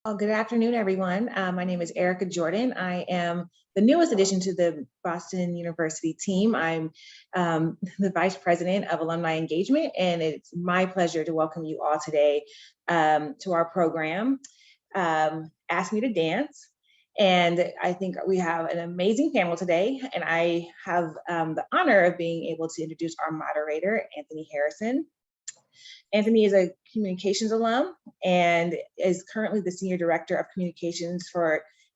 Oh, good afternoon, everyone. My name is Erica Jordan. I am the newest addition to the Boston University team. I'm the Vice President of Alumni Engagement, and it's my pleasure to welcome you all today to our program, Ask Me to Dance. And I think we have an amazing panel today, and I have the honor of being able to introduce our moderator, Anthony Harrison. Anthony is a communications alum and is currently the Senior Director of Communications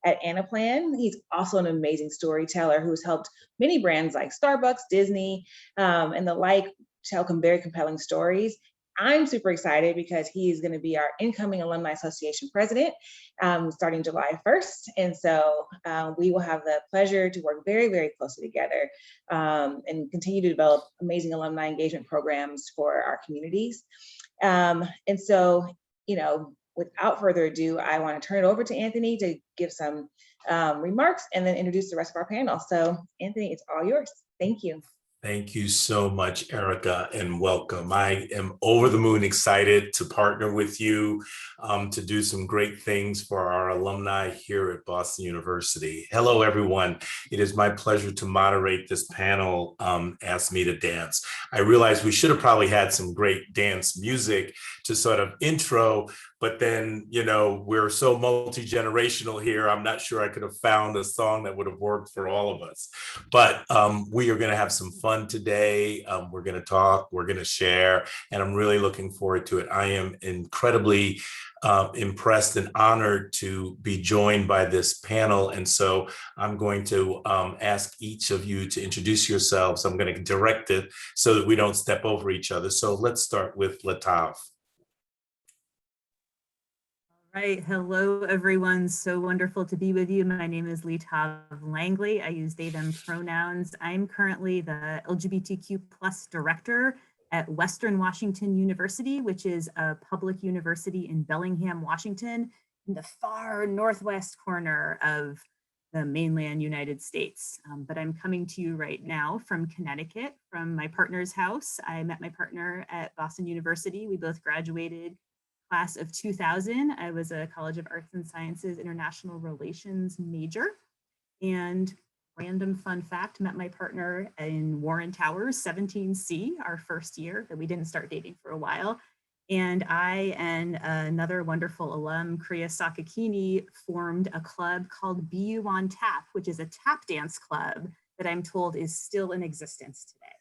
at Anaplan. He's also an amazing storyteller who has helped many brands like Starbucks, Disney, and the like tell very compelling stories. I'm super excited because he is going to be our incoming Alumni Association president starting July 1st. And so we will have the pleasure to work very, very closely together and continue to develop amazing alumni engagement programs for our communities. And so, without further ado, I want to turn it over to Anthony to give some remarks and then introduce the rest of our panel. So Anthony, it's all yours. Thank you. Thank you so much, Erica, and welcome. I am over the moon excited to partner with you to do some great things for our alumni here at Boston University. Hello, everyone. It is my pleasure to moderate this panel, Ask Me to Dance. I realize we should have probably had some great dance music to sort of intro, but then, we're so multi-generational here. I'm not sure I could have found a song that would have worked for all of us. But we are going to have some fun today. We're going to talk, we're going to share, and I'm really looking forward to it. I am incredibly impressed and honored to be joined by this panel. And so I'm going to ask each of you to introduce yourselves. I'm going to direct it so that we don't step over each other. So let's start with Latav. Right. Hello, everyone. So wonderful to be with you. My name is Latav Langley. I use they, them pronouns. I'm currently the LGBTQ+ director at Western Washington University, which is a public university in Bellingham, Washington, in the far northwest corner of the mainland United States. But I'm coming to you right now from Connecticut, from my partner's house. I met my partner at Boston University. We both graduated class of 2000. I was a College of Arts and Sciences International Relations major. And random fun fact, met my partner in Warren Towers, 17C, our first year, that we didn't start dating for a while. And I and another wonderful alum, Kriya Sakakini, formed a club called BU on Tap, which is a tap dance club that I'm told is still in existence today.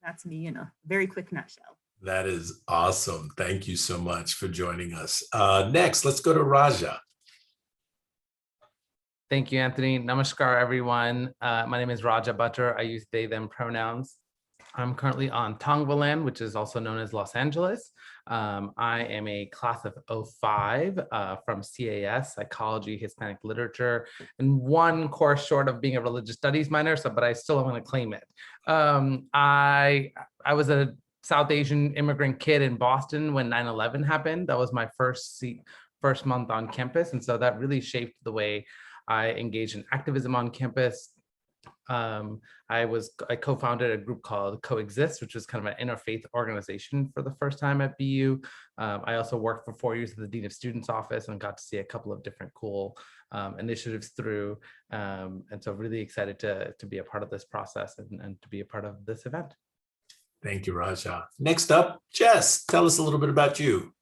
That's me in a very quick nutshell. That is awesome. Thank you so much for joining us. Next, let's go to Raja. Thank you, Anthony. Namaskar, everyone. My name is Raja Butler. I use they, them pronouns. I'm currently on Tongva land, which is also known as Los Angeles. I am a class of 05 from CAS, Psychology, Hispanic Literature, and one course short of being a religious studies minor, but I still want to claim it. I was a South Asian immigrant kid in Boston when 9/11 happened. That was my first month on campus. And so that really shaped the way I engaged in activism on campus. I co-founded a group called Coexist, which was kind of an interfaith organization for the first time at BU. I also worked for 4 years at the Dean of Students office and got to see a couple of different cool initiatives through. And so really excited to be a part of this process and to be a part of this event. Thank you, Raja. Next up, Jess, tell us a little bit about you.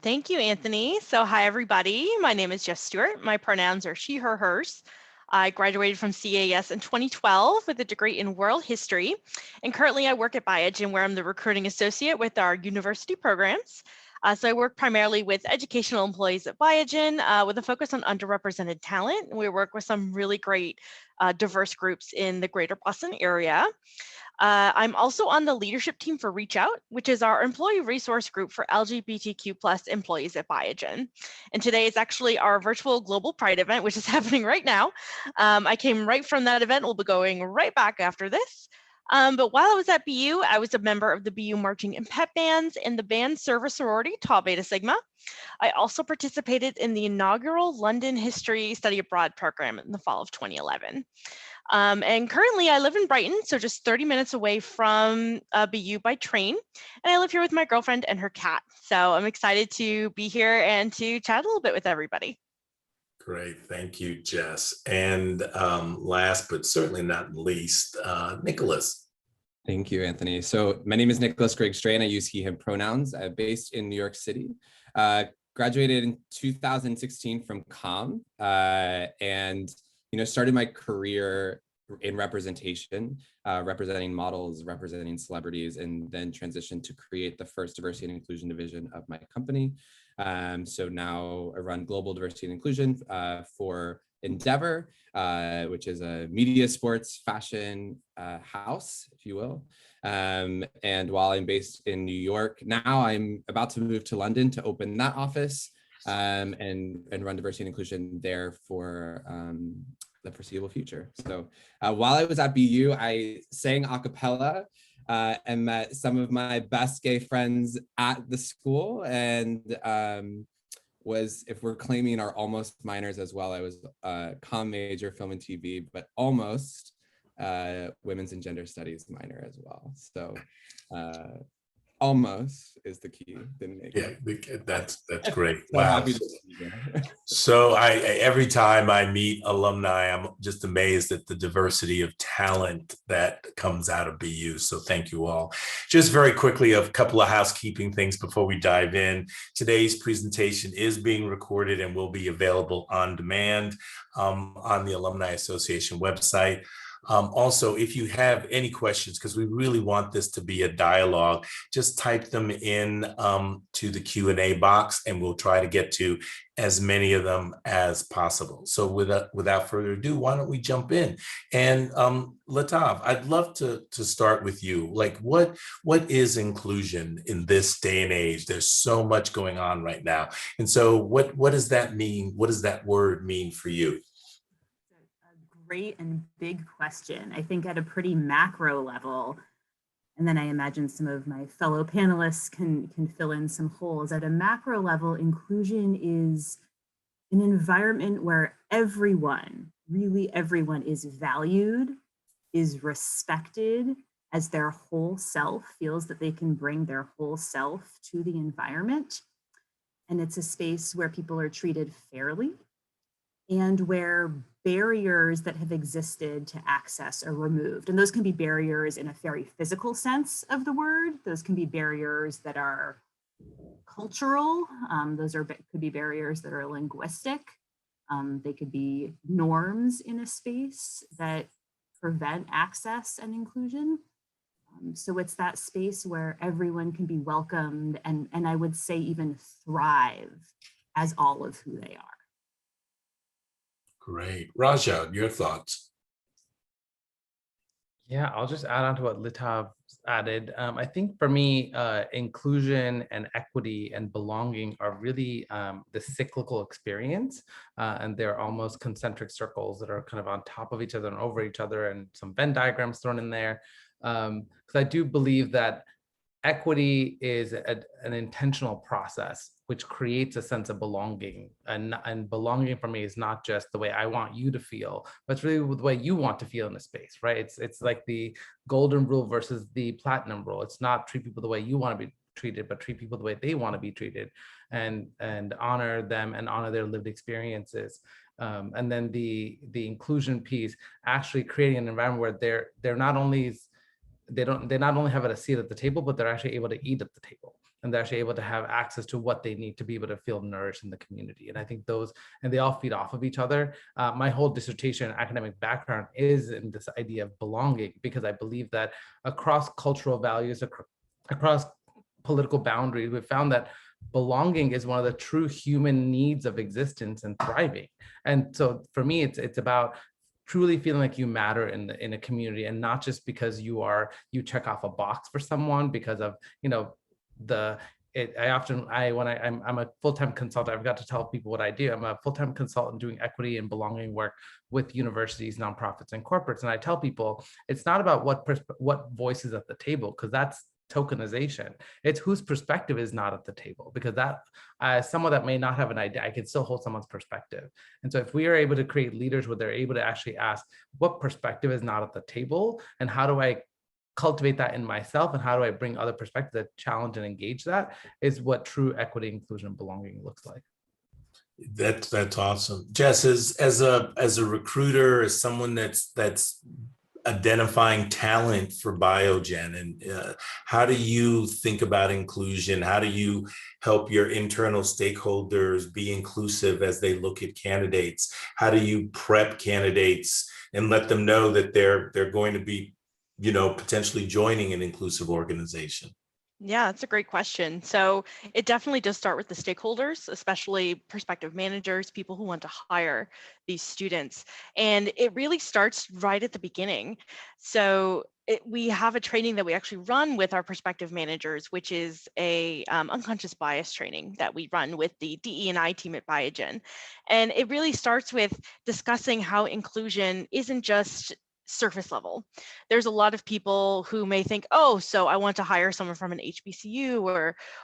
Thank you, Anthony. So hi, everybody. My name is Jess Stewart. My pronouns are she, her, hers. I graduated from CAS in 2012 with a degree in world history. And currently I work at Biogen, where I'm the recruiting associate with our university programs. So I work primarily with educational employees at Biogen with a focus on underrepresented talent. We work with some really great diverse groups in the greater Boston area. I'm also on the leadership team for Reach Out, which is our employee resource group for LGBTQ+ employees at Biogen. And today is actually our virtual Global Pride event, which is happening right now. I came right from that event. We'll be going right back after this. But while I was at BU, I was a member of the BU marching and pep bands and the band service sorority Tau Beta Sigma. I also participated in the inaugural London History Study Abroad program in the fall of 2011. And currently I live in Brighton, so just 30 minutes away from BU by train. And I live here with my girlfriend and her cat. So I'm excited to be here and to chat a little bit with everybody. Great, thank you, Jess. And last but certainly not least, Nicholas. Thank you, Anthony. So my name is Nicholas Greg Strain. I use he, him pronouns. I'm based in New York City. Graduated in 2016 from COM and started my career in representation, representing models, representing celebrities, and then transitioned to create the first diversity and inclusion division of my company. So now I run global diversity and inclusion for Endeavor, which is a media, sports, fashion house, if you will. And while I'm based in New York, now I'm about to move to London to open that office and run diversity and inclusion there for the foreseeable future. So while I was at BU, I sang a cappella and met some of my best gay friends at the school, and was, if we're claiming our almost minors as well, I was comm major, film and TV, but almost women's and gender studies minor as well. So almost is the key. Didn't make it. Yeah, that's great. So wow. Happy to be here. So every time I meet alumni, I'm just amazed at the diversity of talent that comes out of BU. So thank you all. Just very quickly, a couple of housekeeping things before we dive in. Today's presentation is being recorded and will be available on demand on the Alumni Association website. Also, if you have any questions, because we really want this to be a dialogue, just type them in to the Q&A box and we'll try to get to as many of them as possible. So without further ado, why don't we jump in? And Latav, I'd love to start with you. Like, what is inclusion in this day and age? There's so much going on right now. And so what does that mean? What does that word mean for you? Great and big question. I think at a pretty macro level, and then I imagine some of my fellow panelists can fill in some holes. At a macro level, inclusion is an environment where everyone, really everyone, is valued, is respected as their whole self, feels that they can bring their whole self to the environment. And it's a space where people are treated fairly, and where barriers that have existed to access are removed. And those can be barriers in a very physical sense of the word. Those can be barriers that are cultural. Those could be barriers that are linguistic. They could be norms in a space that prevent access and inclusion. So it's that space where everyone can be welcomed and I would say even thrive as all of who they are. Great. Raja, your thoughts? Yeah, I'll just add on to what Litav added. I think for me, inclusion and equity and belonging are really the cyclical experience, and they're almost concentric circles that are kind of on top of each other and over each other, and some Venn diagrams thrown in there. Because I do believe that equity is an intentional process which creates a sense of belonging, and belonging for me is not just the way I want you to feel, but it's really the way you want to feel in a space, right? It's like the golden rule versus the platinum rule. It's not treat people the way you want to be treated, but treat people the way they want to be treated, and honor them and honor their lived experiences. And then the inclusion piece, actually creating an environment where they not only have a seat at the table, but they're actually able to eat at the table, and they're actually able to have access to what they need to be able to feel nourished in the community. And I think they all feed off of each other. My whole dissertation academic background is in this idea of belonging, because I believe that across cultural values, across political boundaries, we've found that belonging is one of the true human needs of existence and thriving. And so for me, it's about truly feeling like you matter in a community, and not just because you check off a box for someone because of, I'm a full-time consultant. I've got to tell people what I do. I'm a full-time consultant doing equity and belonging work with universities, nonprofits, and corporates. And I tell people it's not about what voice is at the table, because tokenization. It's whose perspective is not at the table, because that someone that may not have an idea, I can still hold someone's perspective. And so if we are able to create leaders where they're able to actually ask what perspective is not at the table, and how do I cultivate that in myself, and how do I bring other perspectives that challenge and engage, that is what true equity, inclusion, and belonging looks like. That's awesome. Jess, as a recruiter, as someone that's identifying talent for Biogen, and how do you think about inclusion? How do you help your internal stakeholders be inclusive as they look at candidates? How do you prep candidates and let them know that they're going to be, potentially joining an inclusive organization? Yeah, that's a great question. So it definitely does start with the stakeholders, especially prospective managers, people who want to hire these students. And it really starts right at the beginning. So we have a training that we actually run with our prospective managers, which is a unconscious bias training that we run with the DE&I team at Biogen. And it really starts with discussing how inclusion isn't just surface level. There's a lot of people who may think, oh, so I want to hire someone from an HBCU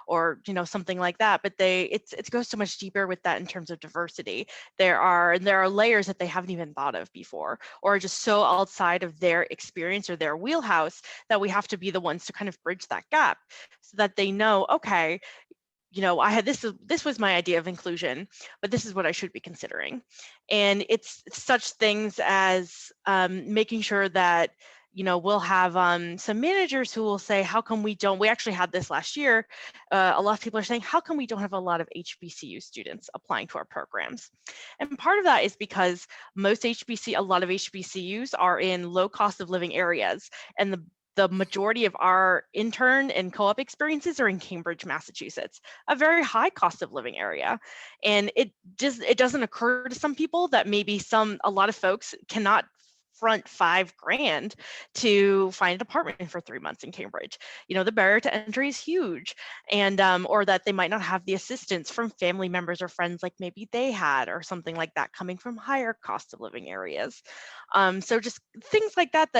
or something like that, but it goes so much deeper with that in terms of diversity. There are layers that they haven't even thought of before, or are just so outside of their experience or their wheelhouse that we have to be the ones to kind of bridge that gap so that they know, okay, I had this was my idea of inclusion, but this is what I should be considering. And it's such things as making sure that, we'll have some managers who will say, how come we actually had this last year. A lot of people are saying, how come we don't have a lot of HBCU students applying to our programs? And part of that is because a lot of HBCUs are in low cost of living areas, and the majority of our intern and co-op experiences are in Cambridge, Massachusetts, a very high cost of living area. And it doesn't occur to some people that maybe a lot of folks cannot front $5,000 to find an apartment for 3 months in Cambridge. The barrier to entry is huge, and or that they might not have the assistance from family members or friends like maybe they had, or something like that, coming from higher cost of living areas. So just things like that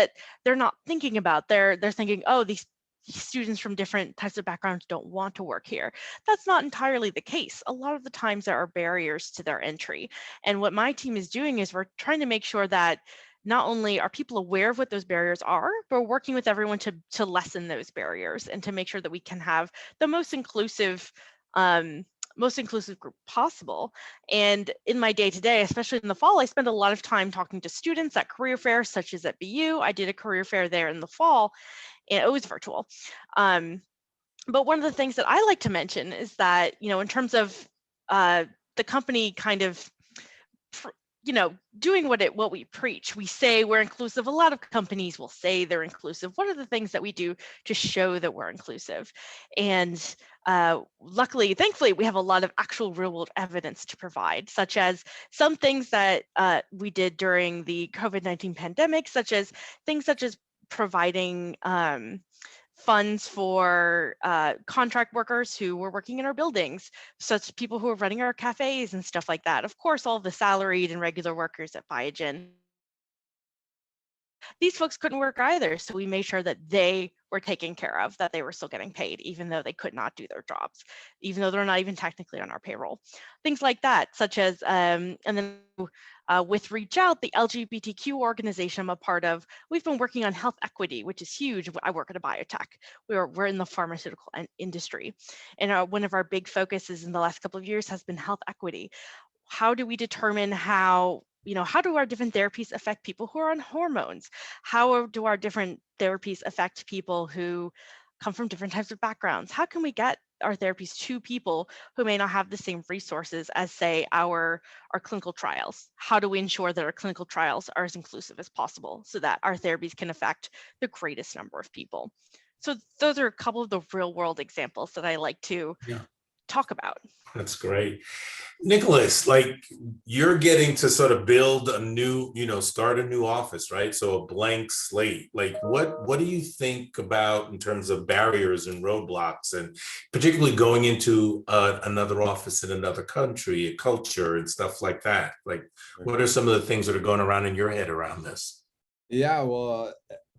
they're not thinking about. They're thinking, oh, these students from different types of backgrounds don't want to work here. That's not entirely the case. A lot of the times there are barriers to their entry. And what my team is doing is we're trying to make sure that not only are people aware of what those barriers are, but we're working with everyone to lessen those barriers and to make sure that we can have the most inclusive group possible. And in my day-to-day, especially in the fall, I spend a lot of time talking to students at career fairs, such as at BU. I did a career fair there in the fall, and it was virtual. But one of the things that I like to mention is that, in terms of the company kind of doing what we preach. We say we're inclusive. A lot of companies will say they're inclusive. What are the things that we do to show that we're inclusive? And luckily, thankfully, we have a lot of actual real-world evidence to provide, such as some things that we did during the COVID-19 pandemic, such as providing funds for contract workers who were working in our buildings, such people who are running our cafes and stuff like that. Of course, all the salaried and regular workers at Biogen. These folks couldn't work either, so we made sure that they were taken care of, that they were still getting paid, even though they could not do their jobs, even though they're not even technically on our payroll. Things like that, such as, and then with Reach Out, the LGBTQ organization I'm a part of, we've been working on health equity, which is huge. I work at a biotech. We're in the pharmaceutical industry. And one of our big focuses in the last couple of years has been health equity. How do we determine how do our different therapies affect people who are on hormones? How do our different therapies affect people who come from different types of backgrounds? How can we get our therapies to people who may not have the same resources as, say, our clinical trials? How do we ensure that our clinical trials are as inclusive as possible so that our therapies can affect the greatest number of people? So those are a couple of the real world examples that I like to talk about. That's great. Nicholas, you're getting to sort of build a new, start a new office, right? So a blank slate. What do you think about in terms of barriers and roadblocks, and particularly going into another office in another country, a culture and stuff like that? What are some of the things that are going around in your head around this? Yeah, well,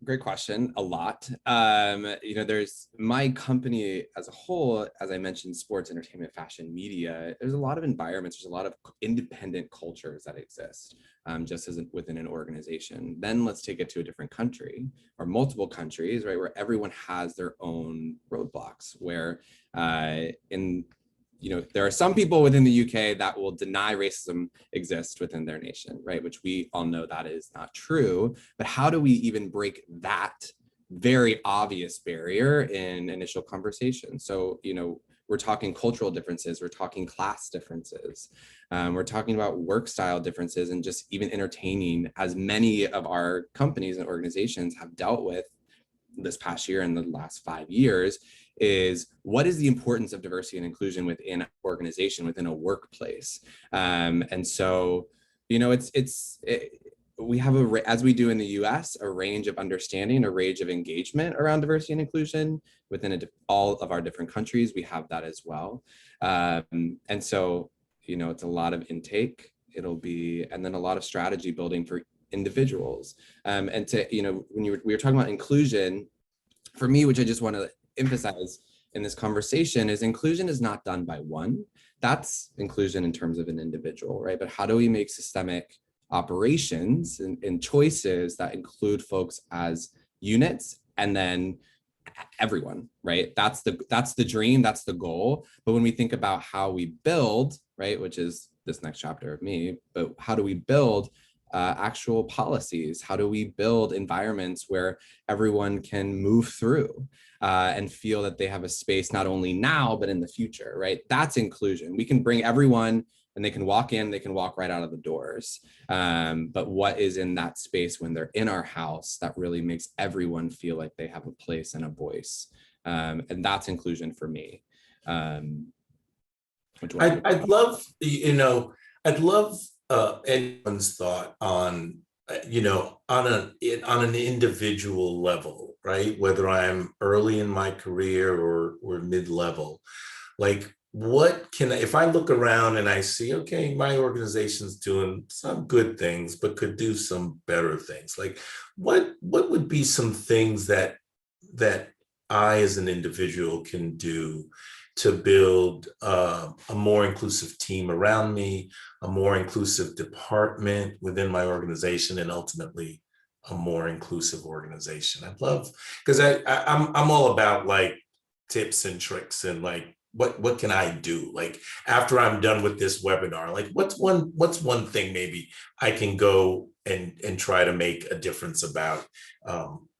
Great question. A lot. There's my company as a whole, as I mentioned, sports, entertainment, fashion, media. There's a lot of environments. There's a lot of independent cultures that exist, just as within an organization. Then let's take it to a different country or multiple countries, right, where everyone has their own roadblocks. Where there are some people within the UK that will deny racism exists within their nation, right? Which we all know that is not true. But how do we even break that very obvious barrier in initial conversation? So, we're talking cultural differences, we're talking class differences, we're talking about work style differences, and just even entertaining, as many of our companies and organizations have dealt with this past year and the last 5 years, is what is the importance of diversity and inclusion within an organization, within a workplace. And so, we have as we do in the US, a range of understanding, a range of engagement around diversity and inclusion within all of our different countries. We have that as well. And so, it's a lot of intake. And then a lot of strategy building for individuals. And when we were talking about inclusion, for me, which I just want to emphasize in this conversation, is inclusion is not done by one. That's inclusion in terms of an individual, right? But how do we make systemic operations and choices that include folks as units, and then everyone, right? That's the dream, that's the goal. But when we think about how we build, right, which is this next chapter of me, but how do we build actual policies? How do we build environments where everyone can move through and feel that they have a space not only now, but in the future, right? That's inclusion. We can bring everyone and they can walk in, they can walk right out of the doors. But what is in that space when they're in our house that really makes everyone feel like they have a place and a voice? And that's inclusion for me. I'd love anyone's thought on, on an individual level, right? Whether I'm early in my career or mid-level, like if I look around and I see, okay, my organization's doing some good things, but could do some better things. Like what would be some things that I as an individual can do to build a more inclusive team around me, a more inclusive department within my organization, and ultimately a more inclusive organization? I'd love, because I'm all about like tips and tricks and like what can I do? Like after I'm done with this webinar, like what's one thing maybe I can go and try to make a difference about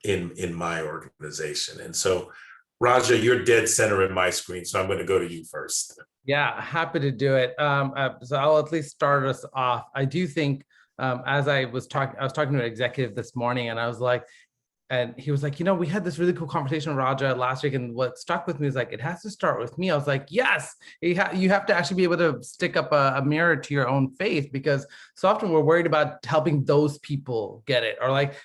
in my organization? And so Raja, you're dead center in my screen, so I'm going to go to you first. Yeah, happy to do it. So I'll at least start us off. I do think, as I was talking to an executive this morning, and I was like, and he was like, we had this really cool conversation with Raja last week, and what stuck with me is like, it has to start with me. I was like, yes, you have to actually be able to stick up a mirror to your own faith, because so often we're worried about helping those people get it, or like,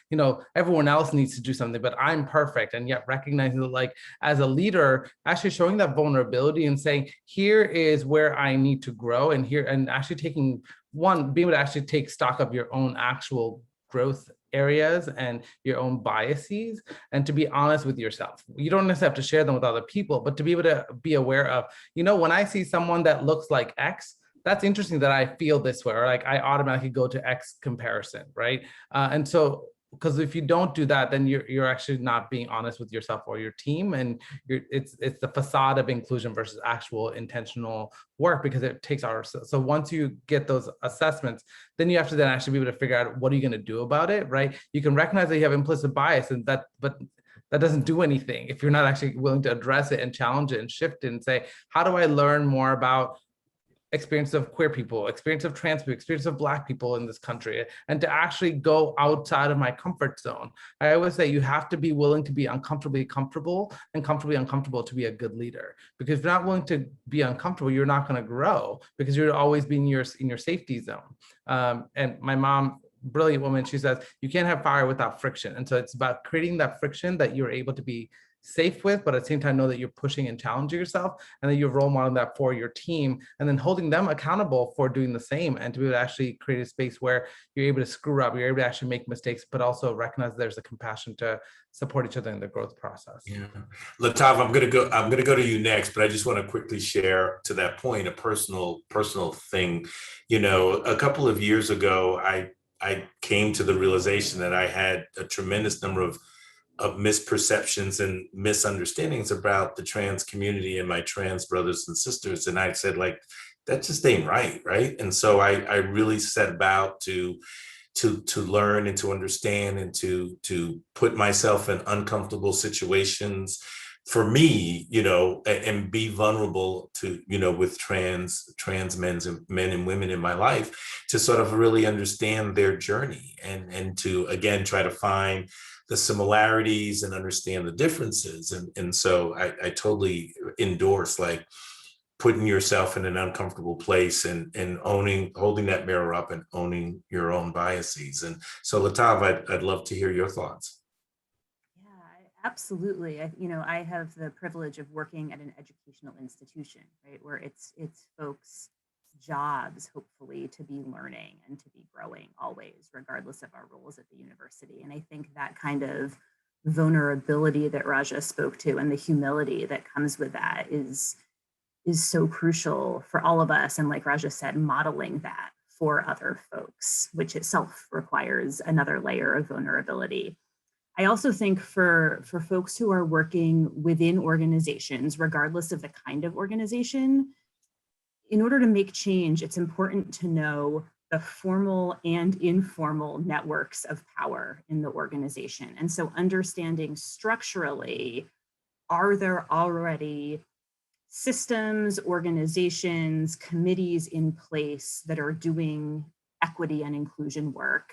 everyone else needs to do something, but I'm perfect. And yet recognizing that, like, as a leader, actually showing that vulnerability and saying, here is where I need to grow, and actually being able to actually take stock of your own actual growth areas and your own biases, and to be honest with yourself. You don't necessarily have to share them with other people, but to be able to be aware of, when I see someone that looks like X, that's interesting that I feel this way, or like I automatically go to X comparison, right? And so, because if you don't do that, then you're actually not being honest with yourself or your team, and it's the facade of inclusion versus actual intentional work, because it takes hours. So once you get those assessments, then you have to then actually be able to figure out what are you going to do about it, right? You can recognize that you have implicit bias, but that doesn't do anything if you're not actually willing to address it and challenge it and shift it and say, how do I learn more about experience of queer people, experience of trans people, experience of Black people in this country, and to actually go outside of my comfort zone. I always say you have to be willing to be uncomfortably comfortable and comfortably uncomfortable to be a good leader. Because if you're not willing to be uncomfortable, you're not going to grow, because you're always being in your safety zone. And my mom, brilliant woman, she says, you can't have fire without friction. And so it's about creating that friction that you're able to be safe with, but at the same time know that you're pushing and challenging yourself, and then you're role modeling that for your team, and then holding them accountable for doing the same, and to be able to actually create a space where you're able to screw up, you're able to actually make mistakes, but also recognize there's a compassion to support each other in the growth process. Yeah, Latav, I'm gonna go to you next, but I just want to quickly share to that point a personal thing. You know, a couple of years ago, I came to the realization that I had a tremendous number of misperceptions and misunderstandings about the trans community and my trans brothers and sisters. And I said, like, that just ain't right? And so I really set about to learn and to understand and to put myself in uncomfortable situations for me, you know, and be vulnerable to, you know, with trans men and women in my life, to sort of really understand their journey and to, again, try to find the similarities and understand the differences. And so I totally endorse, like, putting yourself in an uncomfortable place and holding that mirror up and owning your own biases. And so Latav, I'd love to hear your thoughts. Yeah, absolutely. I have the privilege of working at an educational institution, right, where it's folks' jobs, hopefully, to be learning and to be growing always, regardless of our roles at the university. And I think that kind of vulnerability that Raja spoke to and the humility that comes with that is so crucial for all of us. And like Raja said, modeling that for other folks, which itself requires another layer of vulnerability. I also think for folks who are working within organizations, regardless of the kind of organization, in order to make change, it's important to know the formal and informal networks of power in the organization. And so understanding structurally, are there already systems, organizations, committees in place that are doing equity and inclusion work?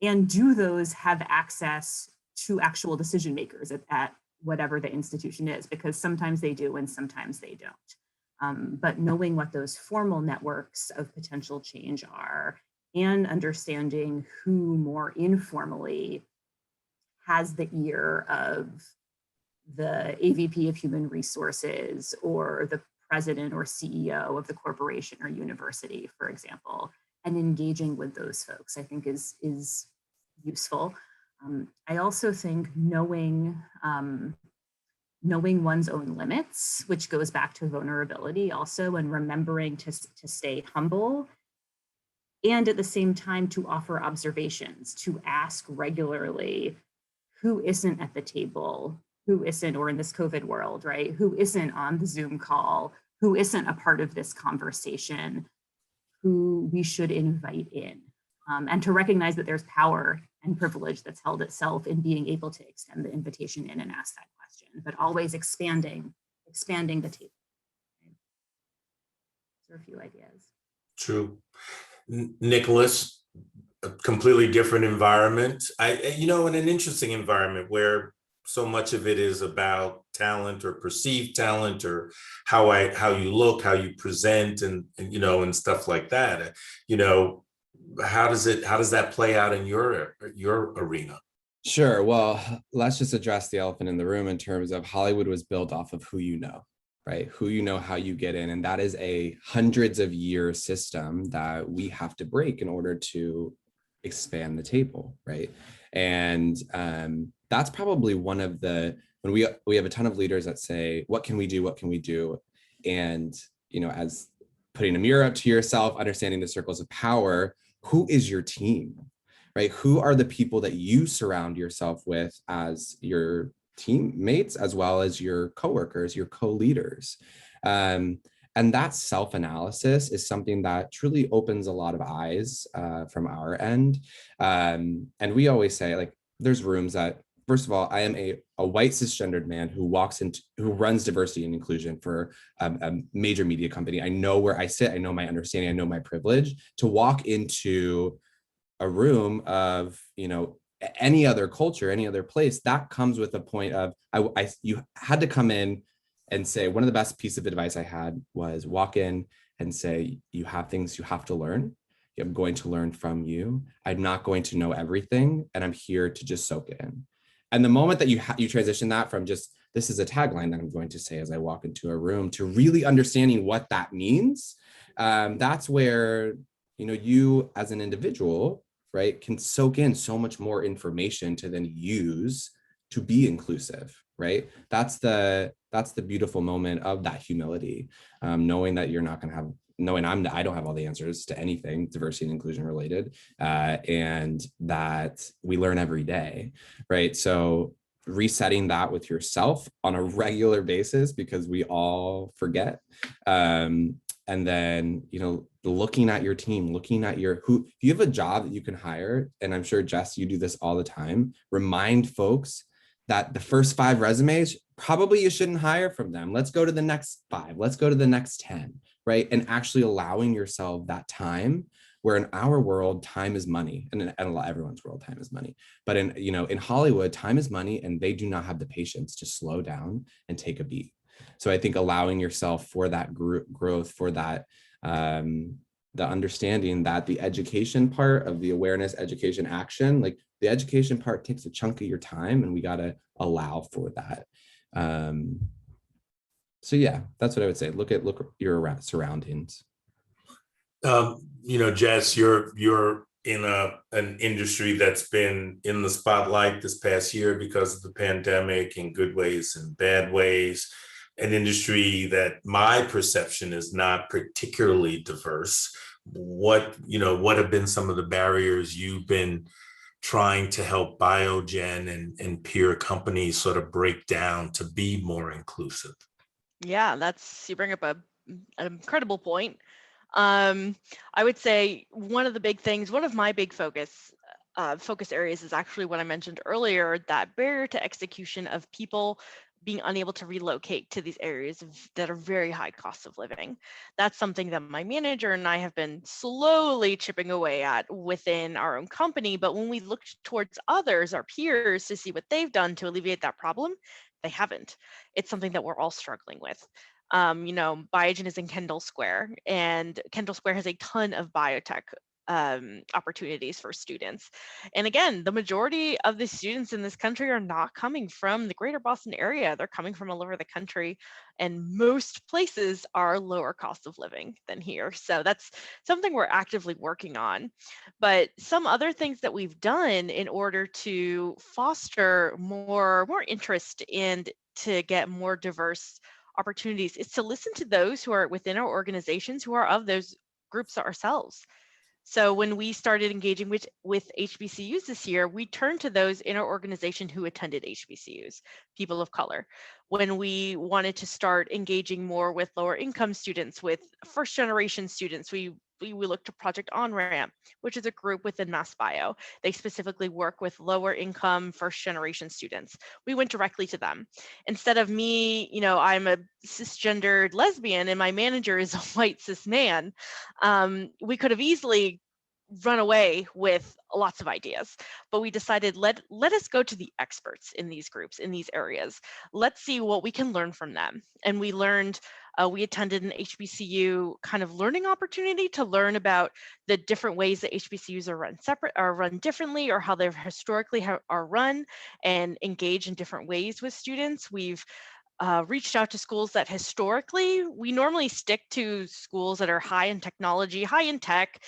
And do those have access to actual decision makers at whatever the institution is? Because sometimes they do and sometimes they don't. But knowing what those formal networks of potential change are and understanding who more informally has the ear of the AVP of Human Resources or the president or CEO of the corporation or university, for example, and engaging with those folks, I think is useful. I also think knowing one's own limits, which goes back to vulnerability also, and remembering to stay humble, and at the same time to offer observations, to ask regularly who isn't at the table, who isn't, or in this COVID world, right, who isn't on the Zoom call, who isn't a part of this conversation, who we should invite in, and to recognize that there's power and privilege that's held itself in being able to extend the invitation in and ask that question, but always expanding the table. Those are a few ideas. True. Nicholas, a completely different environment. In an interesting environment where so much of it is about talent or perceived talent or how you look, how you present, and stuff like that. How does that play out in your arena? Sure. Well, let's just address the elephant in the room in terms of Hollywood was built off of who you know, right? Who you know, how you get in. And that is a hundreds of year system that we have to break in order to expand the table, right? And that's probably one of the, when we have a ton of leaders that say, what can we do? What can we do? And, as putting a mirror up to yourself, understanding the circles of power, who is your team, right? Who are the people that you surround yourself with as your teammates, as well as your coworkers, your co-leaders? And that self-analysis is something that truly opens a lot of eyes from our end. And we always say, like, there's rooms that, first of all, I am a white cisgendered man who runs diversity and inclusion for a major media company. I know where I sit, I know my understanding, I know my privilege. To walk into a room of, any other culture, any other place, that comes with a point of, you had to come in and say, one of the best pieces of advice I had was walk in and say, you have things you have to learn. I'm going to learn from you. I'm not going to know everything, and I'm here to just soak it in. And the moment that you transition that from just this is a tagline that I'm going to say as I walk into a room, to really understanding what that means. That's where, you as an individual, right, can soak in so much more information to then use to be inclusive, right? That's the beautiful moment of that humility, knowing that you're not going to have, knowing I don't have all the answers to anything diversity and inclusion related, and that we learn every day, right? So resetting that with yourself on a regular basis, because we all forget, and then, looking at your team, looking at if you have a job that you can hire, and I'm sure, Jess, you do this all the time, remind folks that the first 5 resumes, probably you shouldn't hire from them. Let's go to the next 5. Let's go to the next 10, right? And actually allowing yourself that time, where in our world, time is money. And in everyone's world, time is money. But in Hollywood, time is money, and they do not have the patience to slow down and take a beat. So I think allowing yourself for that growth, for that, the understanding that the education part of the awareness, education, action, like the education part takes a chunk of your time, and we got to allow for that. So yeah, that's what I would say. Look at your surroundings. Jess, you're in an industry that's been in the spotlight this past year because of the pandemic, in good ways and bad ways. An industry that my perception is not particularly diverse. What have been some of the barriers you've been trying to help Biogen and peer companies sort of break down to be more inclusive? Yeah, you bring up an incredible point. I would say one of my big focus areas is actually what I mentioned earlier, that barrier to execution of people being unable to relocate to these areas that are very high cost of living. That's something that my manager and I have been slowly chipping away at within our own company. But when we look towards others, our peers, to see what they've done to alleviate that problem, they haven't. It's something that we're all struggling with. Biogen is in Kendall Square, and Kendall Square has a ton of biotech opportunities for students. And again, the majority of the students in this country are not coming from the greater Boston area. They're coming from all over the country, and most places are lower cost of living than here. So that's something we're actively working on. But some other things that we've done in order to foster more interest and to get more diverse opportunities is to listen to those who are within our organizations who are of those groups ourselves. So when we started engaging with HBCUs this year, we turned to those in our organization who attended HBCUs, people of color. When we wanted to start engaging more with lower income students, with first generation students, we looked to Project On-Ramp, which is a group within MassBio. They specifically work with lower income first generation students. We went directly to them. Instead of me, I'm a cisgendered lesbian and my manager is a white cis man, we could have easily run away with lots of ideas, but we decided let us go to the experts in these groups, in these areas. Let's see what we can learn from them. And we learned, we attended an HBCU kind of learning opportunity to learn about the different ways that HBCUs are run differently, or how they've historically are run and engage in different ways with students. We've reached out to schools that historically, we normally stick to schools that are high in technology, high in tech.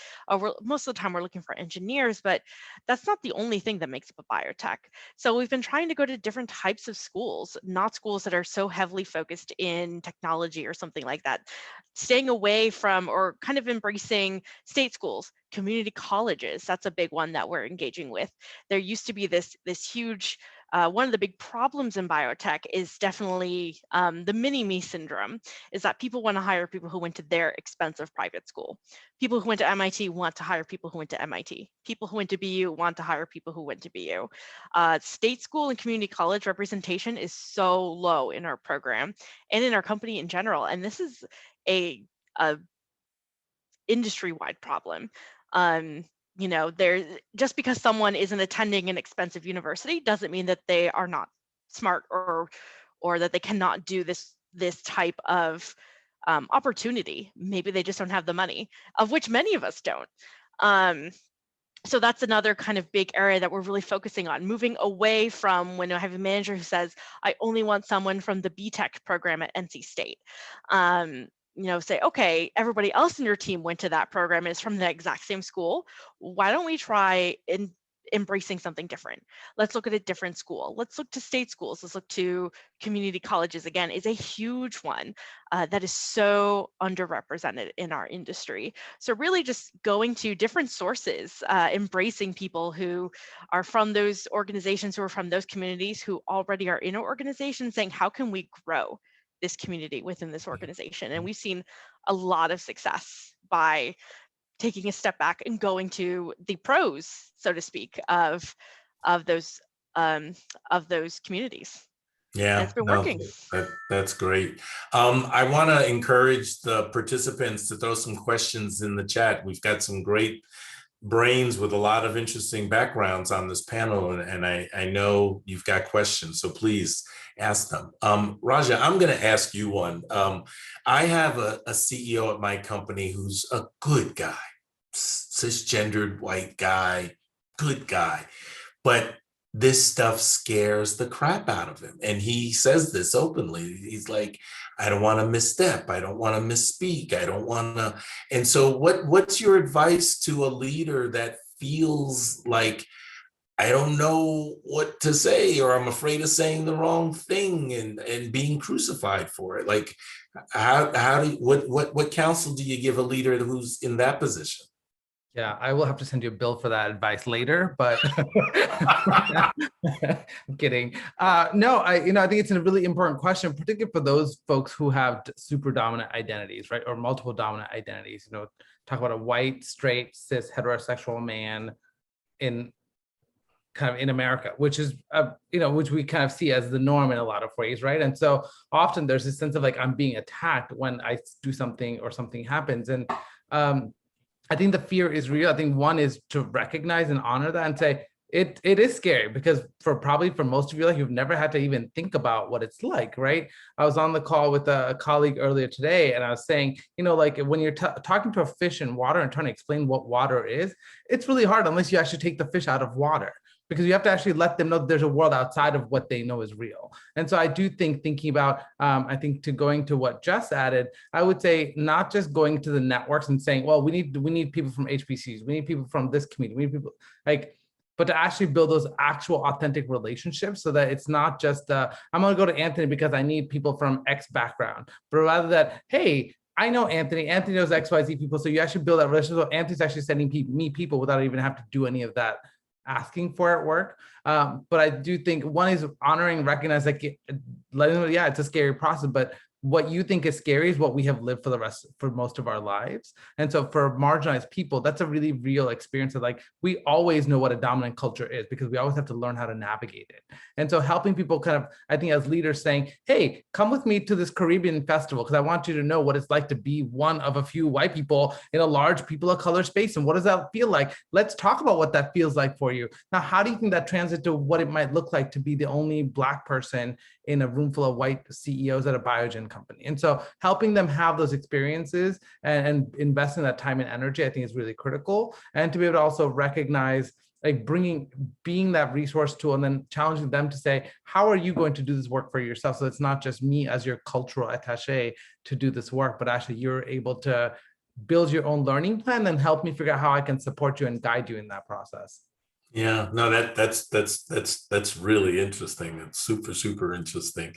Most of the time we're looking for engineers, but that's not the only thing that makes up a biotech. So we've been trying to go to different types of schools, not schools that are so heavily focused in technology or something like that. Staying away from, or kind of embracing, state schools, community colleges. That's a big one that we're engaging with. There used to be this huge, one of the big problems in biotech is definitely the mini-me syndrome, is that people want to hire people who went to their expensive private school. People who went to MIT want to hire people who went to MIT. People who went to BU want to hire people who went to BU. State school and community college representation is so low in our program and in our company in general. And this is a industry-wide problem. Just because someone isn't attending an expensive university doesn't mean that they are not smart or that they cannot do this type of opportunity. Maybe they just don't have the money, of which many of us don't. So that's another kind of big area that we're really focusing on, moving away from when I have a manager who says, I only want someone from the BTech program at NC State. Say, okay, everybody else in your team went to that program and is from the exact same school. Why don't we try embracing something different? Let's look at a different school. Let's look to state schools. Let's look to community colleges. Again, is a huge one that is so underrepresented in our industry. So really just going to different sources, embracing people who are from those organizations, who are from those communities, who already are in an organization, saying, how can we grow this community within this organization? And we've seen a lot of success by taking a step back and going to the pros, so to speak, of those communities. Yeah, and it's been working. That's great. I want to encourage the participants to throw some questions in the chat. We've got some great brains with a lot of interesting backgrounds on this panel, and I know you've got questions, so please ask them. Raja, I'm going to ask you one. I have a CEO at my company who's a good guy, cisgendered white guy, good guy, but this stuff scares the crap out of him. And he says this openly. He's like, I don't want to misstep. I don't want to misspeak. I don't want to. And so what's your advice to a leader that feels like, I don't know what to say, or I'm afraid of saying the wrong thing and being crucified for it? Like, what counsel do you give a leader who's in that position? Yeah, I will have to send you a bill for that advice later, but I'm kidding. No, I think it's a really important question, particularly for those folks who have super dominant identities, right? Or multiple dominant identities. Talk about a white, straight, cis, heterosexual man in America, which is, which we kind of see as the norm in a lot of ways, right? And so often there's this sense of like, I'm being attacked when I do something or something happens. And I think the fear is real. I think one is to recognize and honor that and say, it is scary, because for most of your life, you've never had to even think about what it's like, right? I was on the call with a colleague earlier today, and I was saying, like when you're talking to a fish in water and trying to explain what water is, it's really hard unless you actually take the fish out of water, because you have to actually let them know that there's a world outside of what they know is real. And so I do think thinking about, I think to going to what Jess added, I would say not just going to the networks and saying, well, we need people from HBCUs, we need people from this community, we need people but to actually build those actual authentic relationships, so that it's not just, I'm gonna go to Anthony because I need people from X background, but rather that, hey, I know Anthony knows XYZ people, so you actually build that relationship. So Anthony's actually sending me people without even have to do any of that asking for at work. But I do think one is honoring, recognize, like, letting them know, yeah, it's a scary process, but what you think is scary is what we have lived for most of our lives. And so for marginalized people, that's a really real experience of, like, we always know what a dominant culture is because we always have to learn how to navigate it. And so helping people kind of, I think as leaders saying, hey, come with me to this Caribbean festival because I want you to know what it's like to be one of a few white people in a large people of color space. And what does that feel like? Let's talk about what that feels like for you. Now, how do you think that translates to what it might look like to be the only Black person in a room full of white CEOs at a Biogen company? And so helping them have those experiences and investing that time and energy, I think, is really critical. And to be able to also recognize, like, being that resource tool, and then challenging them to say, how are you going to do this work for yourself? So it's not just me as your cultural attaché to do this work, but actually you're able to build your own learning plan and help me figure out how I can support you and guide you in that process. Yeah, no, that's really interesting. It's super interesting.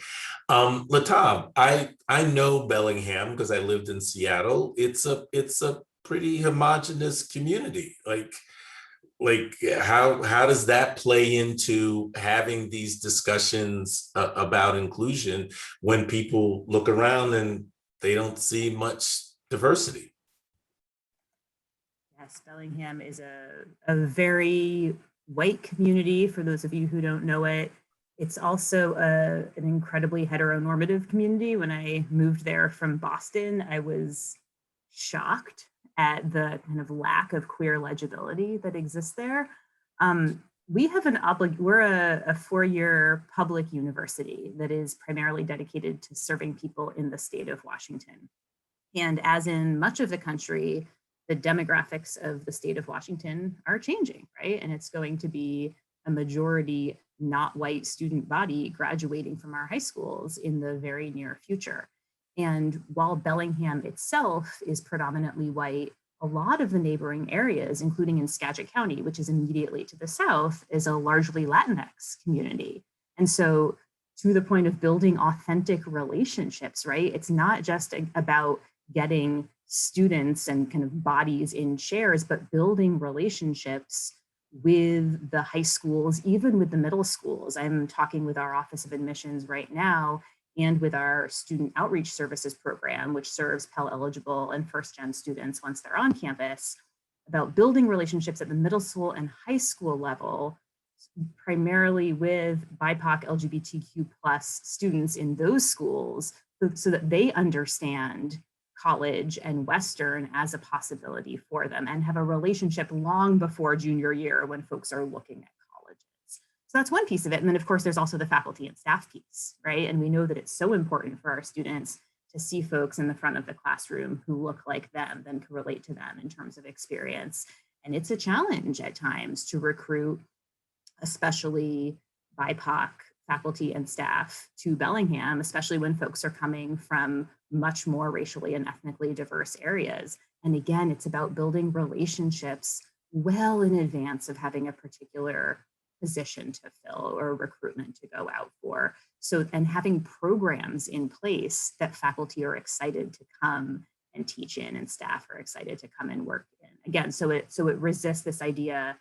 Latab, I know Bellingham because I lived in Seattle. It's a pretty homogenous community. Like how does that play into having these discussions about inclusion when people look around and they don't see much diversity? Yes, Bellingham is a very white community, for those of you who don't know it. It's also an incredibly heteronormative community. When I moved there from Boston, I was shocked at the kind of lack of queer legibility that exists there. We have we're a 4-year public university that is primarily dedicated to serving people in the state of Washington. And as in much of the country, the demographics of the state of Washington are changing, right? And it's going to be a majority not white student body graduating from our high schools in the very near future. And while Bellingham itself is predominantly white, a lot of the neighboring areas, including in Skagit County, which is immediately to the south, is a largely Latinx community. And so to the point of building authentic relationships, right? It's not just about getting students and kind of bodies in chairs, but building relationships with the high schools, even with the middle schools. I'm talking with our Office of Admissions right now and with our Student Outreach Services program, which serves Pell eligible and first-gen students once they're on campus, about building relationships at the middle school and high school level, primarily with BIPOC LGBTQ plus students in those schools, so that they understand college and Western as a possibility for them and have a relationship long before junior year when folks are looking at colleges. So that's one piece of it. And then of course, there's also the faculty and staff piece, right? And we know that it's so important for our students to see folks in the front of the classroom who look like them, then can relate to them in terms of experience. And it's a challenge at times to recruit, especially BIPOC faculty and staff to Bellingham, especially when folks are coming from much more racially and ethnically diverse areas. And again, it's about building relationships well in advance of having a particular position to fill or recruitment to go out for. So, and having programs in place that faculty are excited to come and teach in and staff are excited to come and work in. Again, so it resists this idea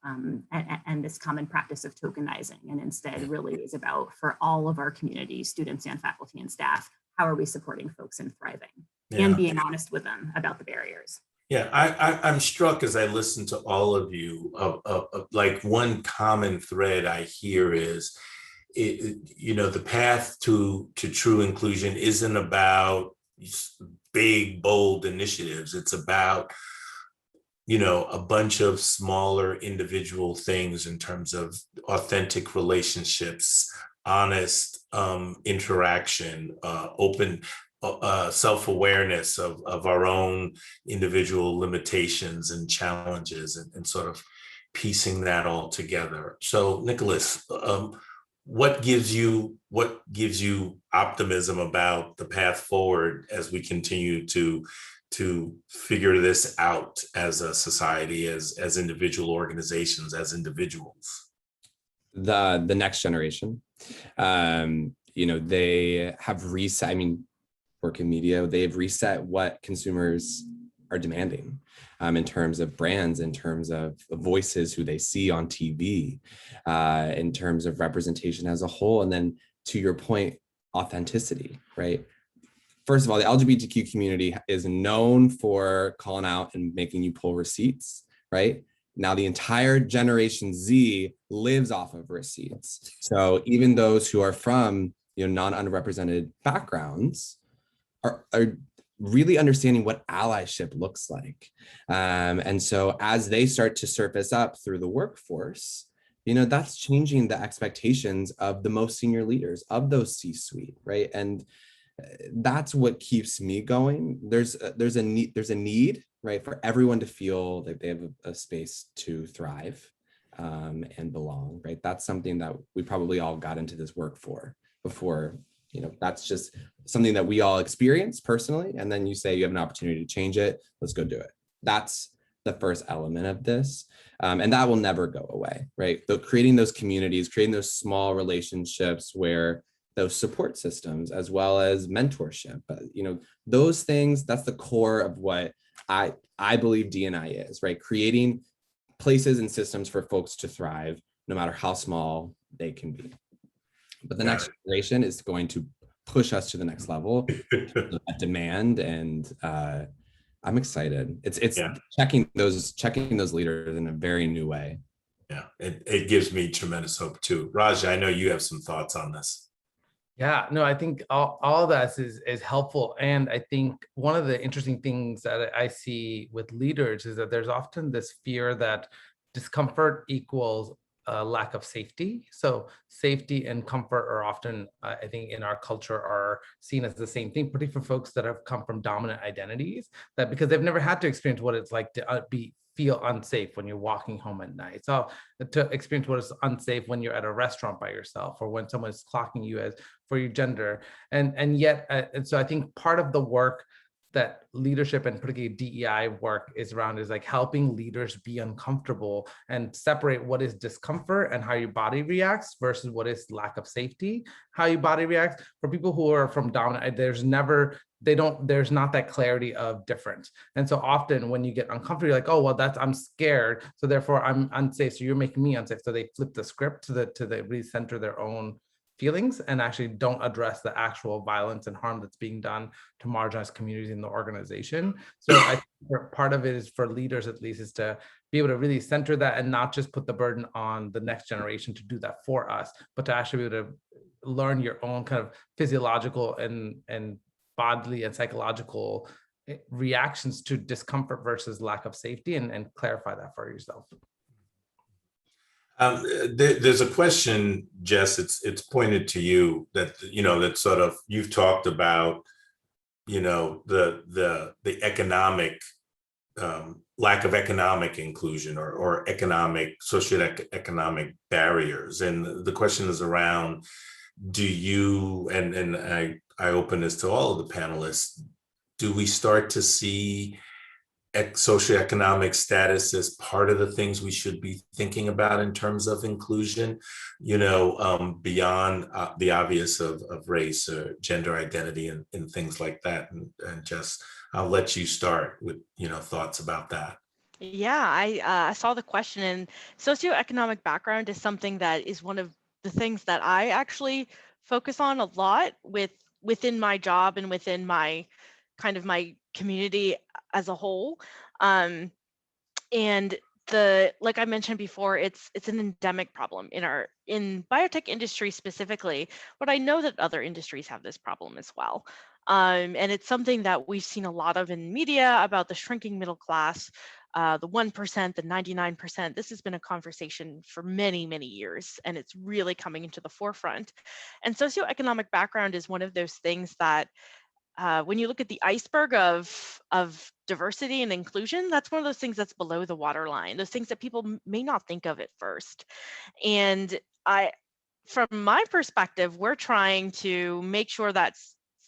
and this common practice of tokenizing, and instead really is about, for all of our community, students and faculty and staff, how are we supporting folks in thriving and being honest with them about the barriers. Yeah, I'm struck as I listen to all of you of like one common thread I hear is, the path to true inclusion isn't about big, bold initiatives. It's about a bunch of smaller individual things in terms of authentic relationships, honest interaction, open self-awareness of our own individual limitations and challenges, and sort of piecing that all together. So Nicholas, what gives you optimism about the path forward as we continue to figure this out as a society, as individual organizations, as individuals? The next generation, they have reset. Work in media, they've reset what consumers are demanding in terms of brands, in terms of voices who they see on TV, in terms of representation as a whole. And then to your point, authenticity, right? First of all, the LGBTQ community is known for calling out and making you pull receipts, right? Now the entire Generation Z lives off of receipts. So even those who are from non-underrepresented backgrounds are really understanding what allyship looks like. And so as they start to surface up through the workforce, that's changing the expectations of the most senior leaders of those C-suite, right? And that's what keeps me going. There's a need, right, for everyone to feel like they have a space to thrive and belong, right? That's something that we probably all got into this work for before. That's just something that we all experience personally. And then you say you have an opportunity to change it. Let's go do it. That's the first element of this. And that will never go away, right? So creating those communities, creating those small relationships where those support systems, as well as mentorship, those things, that's the core of what I believe D&I is, right? Creating places and systems for folks to thrive, no matter how small they can be. But the next generation is going to push us to the next level, at demand, and I'm excited. It's checking those leaders in a very new way. Yeah, it gives me tremendous hope too. Raja, I know you have some thoughts on this. Yeah, no, I think all of that is helpful. And I think one of the interesting things that I see with leaders is that there's often this fear that discomfort equals a lack of safety. So safety and comfort are often, I think in our culture, are seen as the same thing, particularly for folks that have come from dominant identities, that because they've never had to experience what it's like to feel unsafe when you're walking home at night. So to experience what is unsafe when you're at a restaurant by yourself, or when someone is clocking you as for your gender. And yet, and so I think part of the work that leadership and particularly DEI work is around is like helping leaders be uncomfortable and separate what is discomfort and how your body reacts versus what is lack of safety, how your body reacts. For people who are from dominant, there's not that clarity of difference. And so often when you get uncomfortable, you're like, oh, well, I'm scared, so therefore I'm unsafe. So you're making me unsafe. So they flip the script to recenter their own feelings and actually don't address the actual violence and harm that's being done to marginalized communities in the organization. So I think part of it is for leaders, at least, is to be able to really center that and not just put the burden on the next generation to do that for us, but to actually be able to learn your own kind of physiological and bodily and psychological reactions to discomfort versus lack of safety, and clarify that for yourself. There's a question, Jess, it's pointed to you that, that sort of, you've talked about, the economic, lack of economic inclusion or socioeconomic barriers. And the question is around, do you, and I open this to all of the panelists, do we start to see socioeconomic status as part of the things we should be thinking about in terms of inclusion, beyond the obvious of race or gender identity and things like that? And just, I'll let you start with, thoughts about that. Yeah, I saw the question, and socioeconomic background is something that is one of the things that I actually focus on a lot within my job and within my kind of my community as a whole. And like I mentioned before, it's an endemic problem in biotech industry specifically, but I know that other industries have this problem as well. And it's something that we've seen a lot of in media about the shrinking middle class, the 1%, the 99%. This has been a conversation for many, many years, and it's really coming into the forefront. And socioeconomic background is one of those things that when you look at the iceberg of diversity and inclusion, that's one of those things that's below the waterline, those things that people may not think of at first. And from my perspective, we're trying to make sure that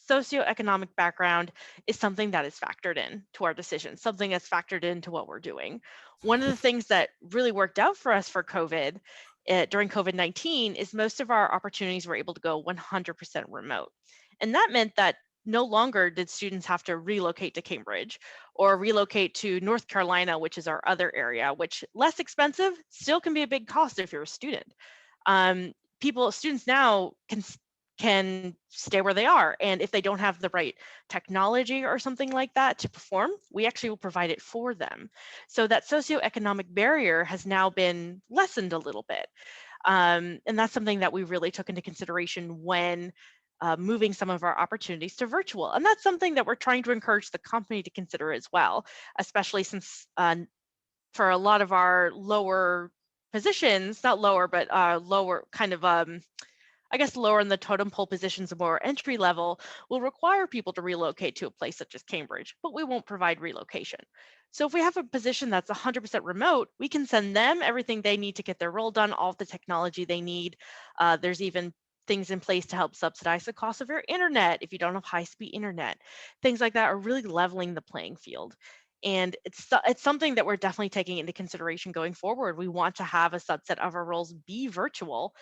socioeconomic background is something that is factored in to our decisions, something that's factored into what we're doing. One of the things that really worked out for us for COVID, during COVID-19, is most of our opportunities were able to go 100% remote. And that meant that no longer did students have to relocate to Cambridge or relocate to North Carolina, which is our other area, which less expensive, still can be a big cost if you're a student. Students now can stay where they are. And if they don't have the right technology or something like that to perform, we actually will provide it for them. So that socioeconomic barrier has now been lessened a little bit. And that's something that we really took into consideration when moving some of our opportunities to virtual. And that's something that we're trying to encourage the company to consider as well, especially since for a lot of our lower positions, not lower, but lower kind of, I guess lower in the totem pole positions, more entry level, will require people to relocate to a place such as Cambridge, but we won't provide relocation. So if we have a position that's 100% remote, we can send them everything they need to get their role done, all of the technology they need. There's even things in place to help subsidize the cost of your internet if you don't have high-speed internet. Things like that are really leveling the playing field. And it's something that we're definitely taking into consideration going forward. We want to have a subset of our roles be virtual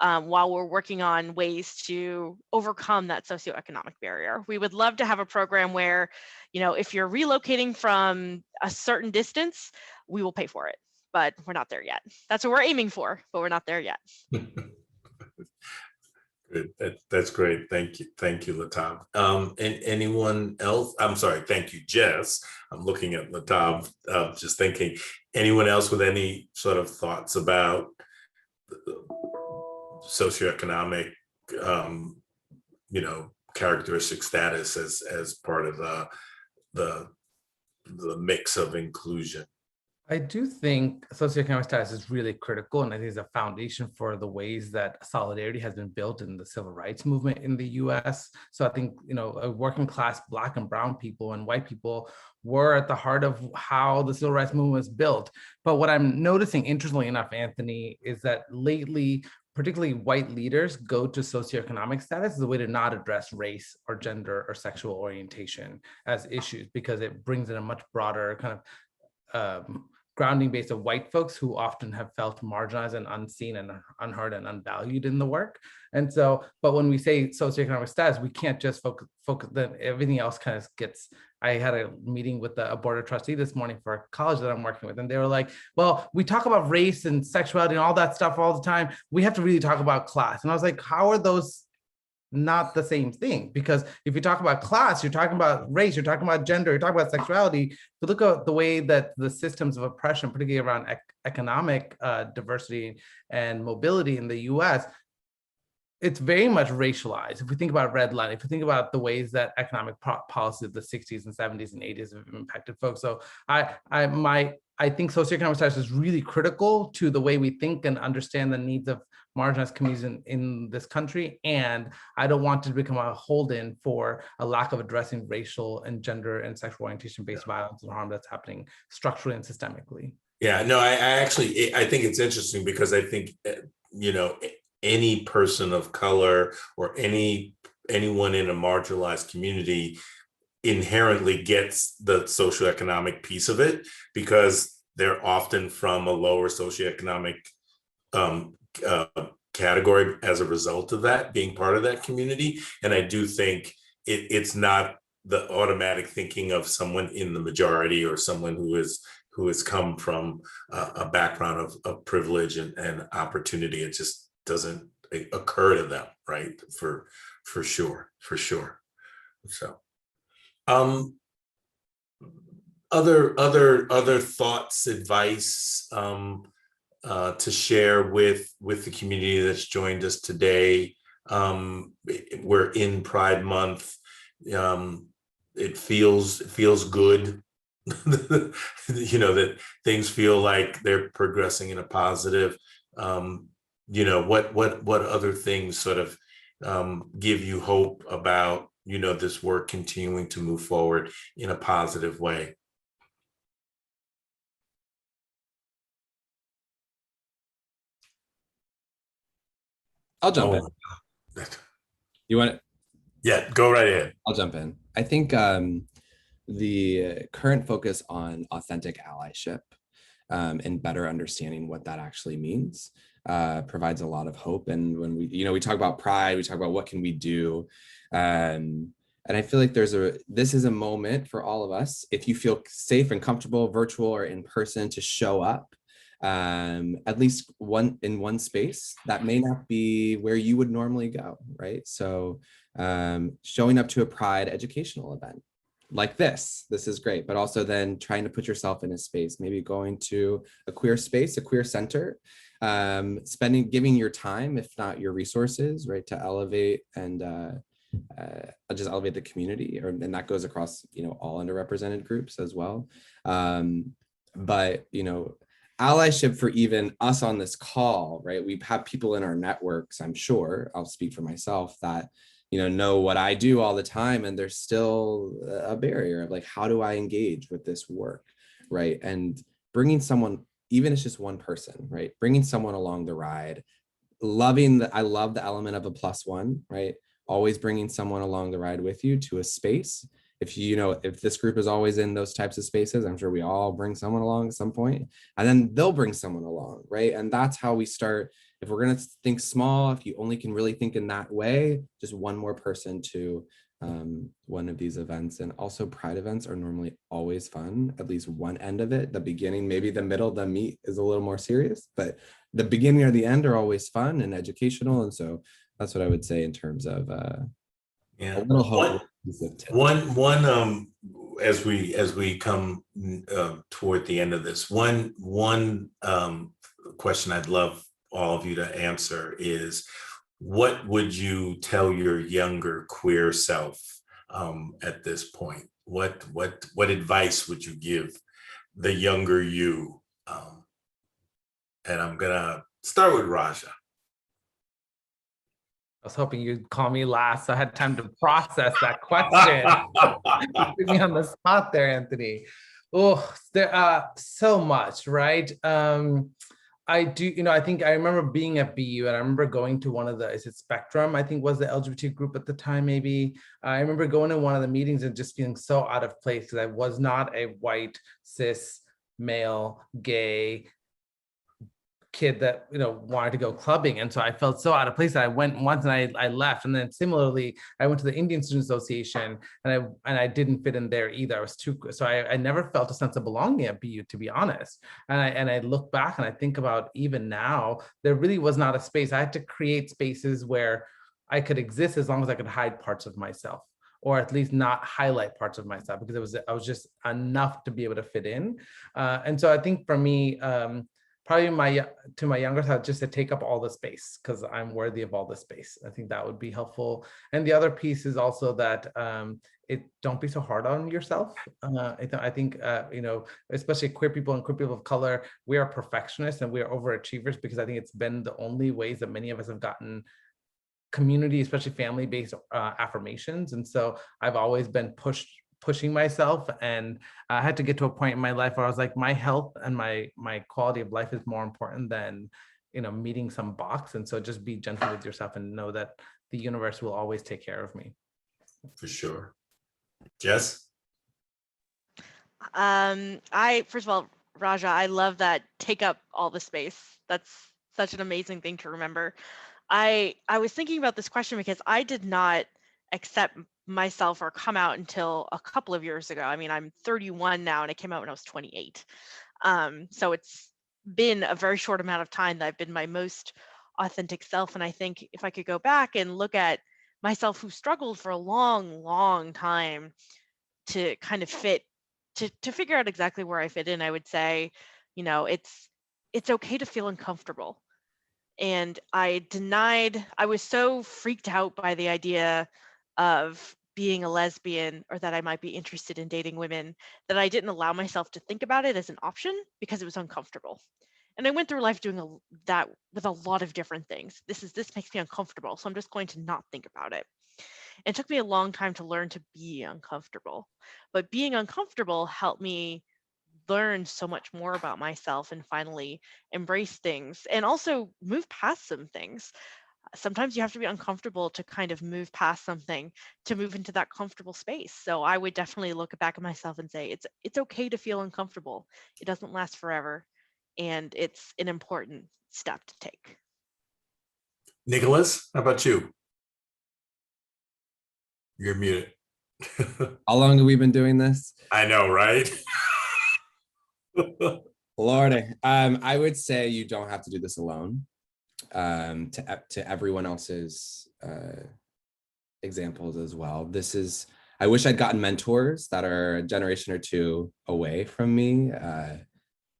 while we're working on ways to overcome that socioeconomic barrier. We would love to have a program where, if you're relocating from a certain distance, we will pay for it, but we're not there yet. That's what we're aiming for, but we're not there yet. Good. That's great. Thank you, Latab. And anyone else? I'm sorry. Thank you, Jess. I'm looking at Latab, just thinking. Anyone else with any sort of thoughts about socioeconomic, characteristic status as part of the mix of inclusion? I do think socioeconomic status is really critical, and I think it's a foundation for the ways that solidarity has been built in the civil rights movement in the US. So I think, working class Black and brown people and white people were at the heart of how the civil rights movement was built. But what I'm noticing, interestingly enough, Anthony, is that lately, particularly white leaders go to socioeconomic status as a way to not address race or gender or sexual orientation as issues, because it brings in a much broader kind of grounding base of white folks who often have felt marginalized and unseen and unheard and unvalued in the work. And so, but when we say socioeconomic status, we can't just focus, then everything else kind of gets. I had a meeting with a board of trustee this morning for a college that I'm working with, and they were like, well, we talk about race and sexuality and all that stuff all the time. We have to really talk about class. And I was like, how are those not the same thing? Because if you talk about class, you're talking about race, you're talking about gender, you're talking about sexuality. If you look at the way that the systems of oppression, particularly around economic diversity and mobility in the US, it's very much racialized. If we think about redlining, if we think about the ways that economic policy of the 60s and 70s and 80s have impacted folks. So I think socioeconomic status is really critical to the way we think and understand the needs of marginalized communities in this country. And I don't want to become a hold-in for a lack of addressing racial and gender and sexual orientation-based violence and harm that's happening structurally and systemically. Yeah, no, I think it's interesting because I think, any person of color or anyone in a marginalized community inherently gets the socioeconomic piece of it because they're often from a lower socioeconomic category as a result of that, being part of that community. And I do think it's not the automatic thinking of someone in the majority or someone who has come from a background of privilege and opportunity. It just doesn't occur to them, right? For sure. So, other thoughts, advice to share with the community that's joined us today. We're in Pride Month. It feels good. That things feel like they're progressing in a positive. What other things sort of give you hope about this work continuing to move forward in a positive way? I'll jump in. You want it? Yeah, go right ahead. I'll jump in. I think the current focus on authentic allyship and better understanding what that actually means provides a lot of hope. And when we talk about pride, we talk about what can we do. And I feel like this is a moment for all of us, if you feel safe and comfortable, virtual or in person, to show up at least in one space that may not be where you would normally go, right? So showing up to a Pride educational event like this is great, but also then trying to put yourself in a space, maybe going to a queer space, a queer center, giving your time, if not your resources, right, to elevate and just elevate the community, and that goes across all underrepresented groups as well. But allyship for even us on this call, right? We have people in our networks, I'm sure, I'll speak for myself, that know what I do all the time, and there's still a barrier of like, how do I engage with this work, right? And bringing someone, even if it's just one person, right? Bringing someone along the ride, I love the element of a +1, right? Always bringing someone along the ride with you to a space. If this group is always in those types of spaces, I'm sure we all bring someone along at some point, and then they'll bring someone along, right? And that's how we start. If we're going to think small, if you only can really think in that way, just one more person to one of these events. And also Pride events are normally always fun, at least one end of it. The beginning, maybe the middle, the meat is a little more serious, but the beginning or the end are always fun and educational. And so that's what I would say in terms of a little hope. One as we come toward the end of this, one question I'd love all of you to answer is, what would you tell your younger queer self at this point? What advice would you give the younger you? And I'm gonna start with Raja. I was hoping you'd call me last, so I had time to process that question. You put me on the spot there, Anthony. Oh, there so much, right? I do, I think I remember being at BU and I remember going to one of the, is it Spectrum? I think was the LGBT group at the time, maybe. I remember going to one of the meetings and just feeling so out of place because I was not a white, cis, male, gay kid that wanted to go clubbing, and so I felt so out of place that I went once and I left. And then similarly, I went to the Indian Student Association and I didn't fit in there either. I was too, so I never felt a sense of belonging at BU, to be honest. And I look back and I think about even now, there really was not a space. I had to create spaces where I could exist as long as I could hide parts of myself, or at least not highlight parts of myself, because I was just enough to be able to fit in. And so I think for me, probably to my younger self, just to take up all the space because I'm worthy of all the space. I think that would be helpful. And the other piece is also that don't be so hard on yourself. I think especially queer people and queer people of color, we are perfectionists and we are overachievers, because I think it's been the only ways that many of us have gotten community, especially family-based affirmations. And so I've always been pushing myself, and I had to get to a point in my life where I was like, my health and my quality of life is more important than meeting some box. And so just be gentle with yourself and know that the universe will always take care of me. For sure. Jess? First of all, Raja, I love that take up all the space. That's such an amazing thing to remember. I was thinking about this question because I did not accept myself or come out until a couple of years ago. I mean, I'm 31 now and I came out when I was 28. So it's been a very short amount of time that I've been my most authentic self. And I think if I could go back and look at myself who struggled for a long, long time to kind of to figure out exactly where I fit in, I would say, it's okay to feel uncomfortable. And I was so freaked out by the idea of being a lesbian or that I might be interested in dating women that I didn't allow myself to think about it as an option because it was uncomfortable. And I went through life doing that with a lot of different things. This makes me uncomfortable, so I'm just going to not think about it. It took me a long time to learn to be uncomfortable, but being uncomfortable helped me learn so much more about myself and finally embrace things and also move past some things. Sometimes you have to be uncomfortable to kind of move past something, to move into that comfortable space. So I would definitely look back at myself and say, it's okay to feel uncomfortable. It doesn't last forever. And it's an important step to take. Nicholas, how about you? You're muted. How long have we been doing this? I know, right? Lordy. I would say you don't have to do this alone. To everyone else's examples as well. I wish I'd gotten mentors that are a generation or two away from me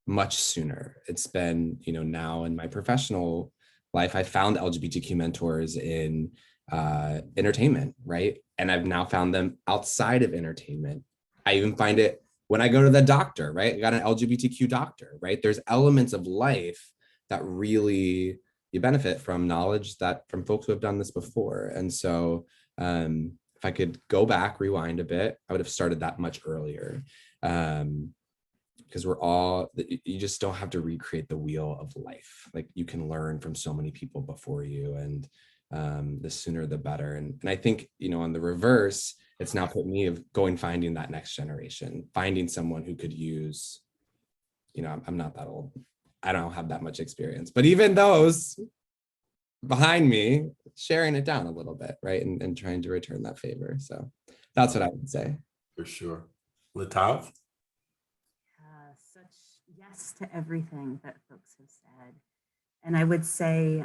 much sooner. It's been, now in my professional life, I found LGBTQ mentors in entertainment, right? And I've now found them outside of entertainment. I even find it when I go to the doctor, right? I got an LGBTQ doctor, right? There's elements of life that really you benefit from knowledge from folks who have done this before. And so if I could go back, rewind a bit, I would have started that much earlier. Because you just don't have to recreate the wheel of life. Like you can learn from so many people before you, and the sooner the better. And I think, on the reverse, it's now put me of finding that next generation, finding someone who could use, I'm not that old. I don't have that much experience, but even those behind me, sharing it down a little bit, right? And trying to return that favor. So that's what I would say. For sure. Latav? Such yes to everything that folks have said. And I would say,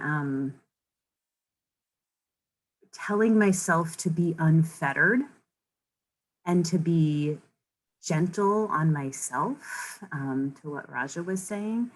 telling myself to be unfettered and to be gentle on myself, to what Raja was saying,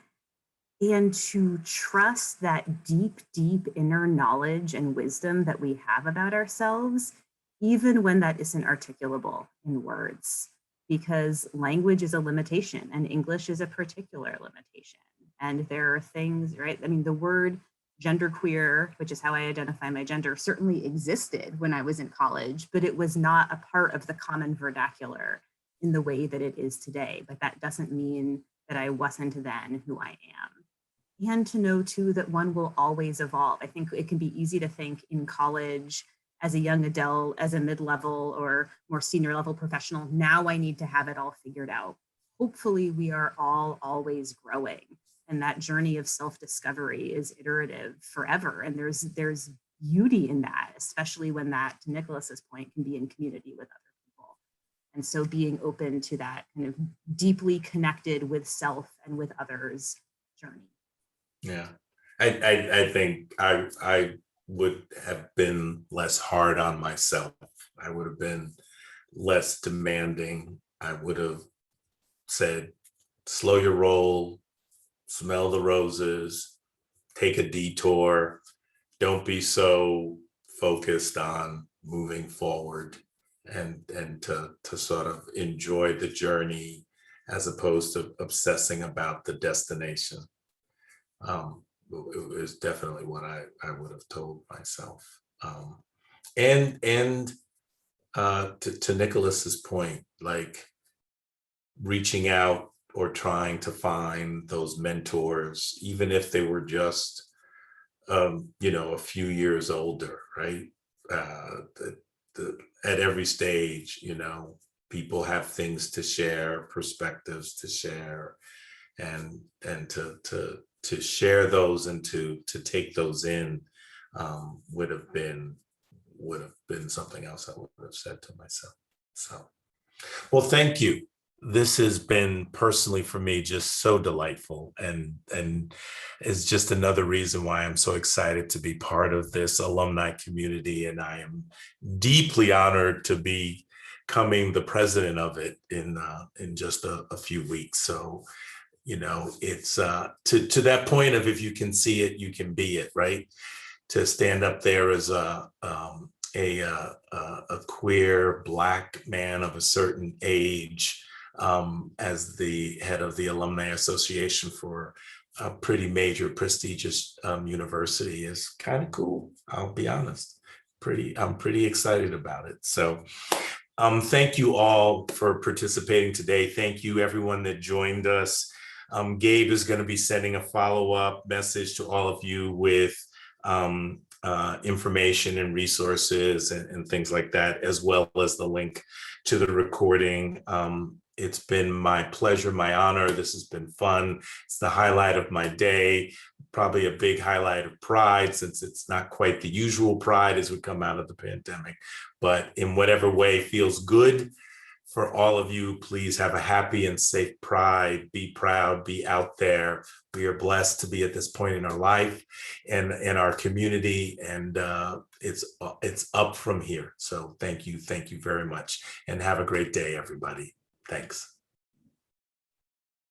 and to trust that deep, deep inner knowledge and wisdom that we have about ourselves, even when that isn't articulable in words. because language is a limitation and English is a particular limitation. And there are things, right? I mean, the word genderqueer, which is how I identify my gender, certainly existed when I was in college, but it was not a part of the common vernacular in the way that it is today. But that doesn't mean that I wasn't then who I am. And to know too that one will always evolve. I think it can be easy to think in college as a young adult, as a mid-level or more senior level professional, now I need to have it all figured out. Hopefully we are all always growing. And that journey of self-discovery is iterative forever. And there's beauty in that, especially when that, to Nicholas's point, can be in community with other people. And so being open to that kind of deeply connected with self and with others journey. Yeah, I think I would have been less hard on myself. I would have been less demanding. I would have said, slow your roll, smell the roses, take a detour. Don't be so focused on moving forward and to sort of enjoy the journey as opposed to obsessing about the destination. It was definitely what I would have told myself. And to Nicholas's point, like reaching out or trying to find those mentors, even if they were just, a few years older, right? At every stage, people have things to share, perspectives to share, and to share those and to take those in would have been something else I would have said to myself. So, well, thank you. This has been personally for me just so delightful, and is just another reason why I'm so excited to be part of this alumni community. And I am deeply honored to be becoming the president of it in just a few weeks. So, it's to that point of, if you can see it, you can be it, right? To stand up there as a queer Black man of a certain age, as the head of the Alumni Association for a pretty major, prestigious university is kind of cool. I'll be honest. I'm pretty excited about it. So thank you all for participating today. Thank you everyone that joined us. Gabe is going to be sending a follow-up message to all of you with information and resources and things like that, as well as the link to the recording. It's been my pleasure, my honor. This has been fun. It's the highlight of my day, probably a big highlight of Pride, since it's not quite the usual Pride as we come out of the pandemic, but in whatever way feels good for all of you. Please have a happy and safe Pride. Be proud, be out there. We are blessed to be at this point in our life and in our community, and it's up from here. So thank you very much, and have a great day, everybody. Thanks.